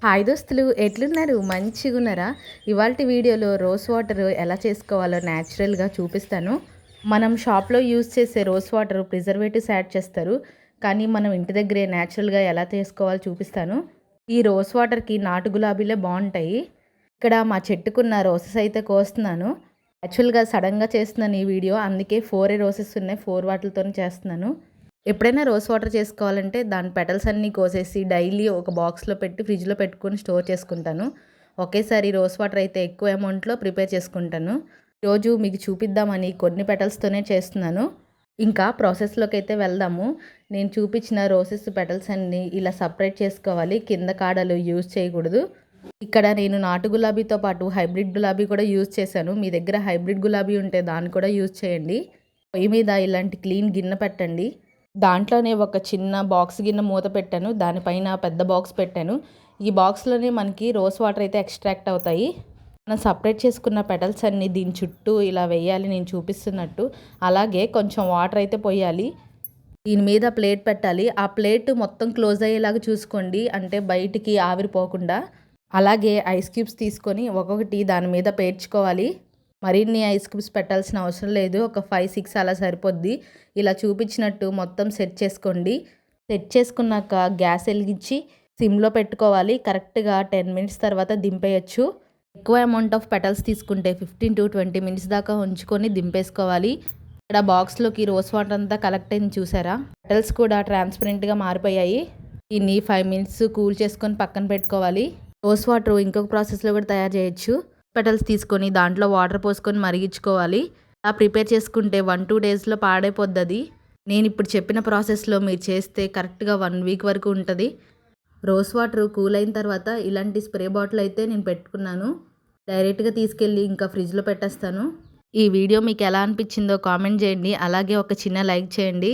Hi దోస్తులు, ఎట్లున్నారు? మంచిగున్నారా? ఇవాల్టి వీడియోలో రోజ్ వాటర్ ఎలా చేసుకోవాలో న్యాచురల్గా చూపిస్తాను. మనం షాప్లో యూజ్ చేసే రోజ్ వాటర్ ప్రిజర్వేటివ్స్ యాడ్ చేస్తారు, కానీ మనం ఇంటి దగ్గరే న్యాచురల్గా ఎలా చేసుకోవాలో చూపిస్తాను. ఈ రోజ్ వాటర్కి నాటు గులాబీలే బాగుంటాయి. ఇక్కడ మా చెట్టుకున్న రోసెస్ అయితే కోస్తున్నాను. యాక్చువల్గా సడన్గా చేస్తున్నాను ఈ వీడియో, అందుకే 4 రోసెస్ ఉన్నాయి, 4 వాటిలతో చేస్తున్నాను. ఎప్పుడైనా రోజ్ వాటర్ చేసుకోవాలంటే దాని పెటల్స్ అన్నీ కోసేసి డైలీ ఒక బాక్స్లో పెట్టి ఫ్రిడ్జ్లో పెట్టుకొని స్టోర్ చేసుకుంటాను. ఒకేసారి రోజ్ వాటర్ అయితే ఎక్కువ అమౌంట్లో ప్రిపేర్ చేసుకుంటాను. ఈరోజు మీకు చూపిద్దామని కొన్ని పెటల్స్తోనే చేస్తున్నాను. ఇంకా ప్రాసెస్లోకి అయితే వెళ్దాము. నేను చూపించిన రోసెస్ పెటల్స్ అన్నీ ఇలా సపరేట్ చేసుకోవాలి. కింద కాడలు యూజ్ చేయకూడదు. ఇక్కడ నేను నాటు గులాబీతో పాటు హైబ్రిడ్ గులాబీ కూడా యూజ్ చేశాను. మీ దగ్గర హైబ్రిడ్ గులాబీ ఉంటే దాన్ని కూడా యూజ్ చేయండి. పొయ్యి మీద ఇలాంటి క్లీన్ గిన్నె పెట్టండి. దాంట్లోనే ఒక చిన్న బాక్స్ గిన్నె మూత పెట్టాను, దానిపైన పెద్ద బాక్స్ పెట్టాను. ఈ బాక్స్లోనే మనకి రోజ్ వాటర్ అయితే ఎక్స్ట్రాక్ట్ అవుతాయి. మనం సపరేట్ చేసుకున్న పెటల్స్ అన్నీ దీని చుట్టూ ఇలా వేయాలి, నేను చూపిస్తున్నట్టు. అలాగే కొంచెం వాటర్ అయితే పోయాలి. దీని మీద ప్లేట్ పెట్టాలి. ఆ ప్లేట్ మొత్తం క్లోజ్ అయ్యేలాగా చూసుకోండి, అంటే బయటికి ఆవిరిపోకుండా. అలాగే ఐస్ క్యూబ్స్ తీసుకొని ఒక్కొక్కటి దాని మీద పేర్చుకోవాలి. మరిన్ని ఐస్ క్యూబ్స్ పెట్టాల్సిన అవసరం లేదు, ఒక 5-6 అలా సరిపోద్ది. ఇలా చూపించినట్టు మొత్తం సెట్ చేసుకోండి. సెట్ చేసుకున్నాక గ్యాస్ వెలిగించి సిమ్లో పెట్టుకోవాలి. కరెక్ట్గా 10 మినిట్స్ తర్వాత దింపేయచ్చు. ఎక్కువ అమౌంట్ ఆఫ్ పెటల్స్ తీసుకుంటే 15 to 20 మినిట్స్ దాకా ఉంచుకొని దింపేసుకోవాలి. ఇక్కడ బాక్స్లోకి రోజ్ వాటర్ అంతా కలెక్ట్ అయింది చూసారా? పెటల్స్ కూడా ట్రాన్స్పరెంట్గా మారిపోయాయి. దీన్ని 5 మినిట్స్ కూల్ చేసుకొని పక్కన పెట్టుకోవాలి. రోజ్ వాటర్ ఇంకొక ప్రాసెస్లో కూడా తయారు చేయొచ్చు. పెటల్స్ తీసుకొని దాంట్లో వాటర్ పోసుకొని మరిగించుకోవాలి. అలా ప్రిపేర్ చేసుకుంటే 1-2 డేస్లో పాడైపోద్ది. నేను ఇప్పుడు చెప్పిన ప్రాసెస్లో మీరు చేస్తే కరెక్ట్గా 1 వీక్ వరకు ఉంటుంది. రోజ్ వాటర్ కూల్ అయిన తర్వాత ఇలాంటి స్ప్రే బాటిల్ అయితే నేను పెట్టుకున్నాను. డైరెక్ట్గా తీసుకెళ్ళి ఇంకా ఫ్రిడ్జ్లో పెట్టేస్తాను. ఈ వీడియో మీకు ఎలా అనిపించిందో కామెంట్ చేయండి. అలాగే ఒక చిన్న లైక్ చేయండి.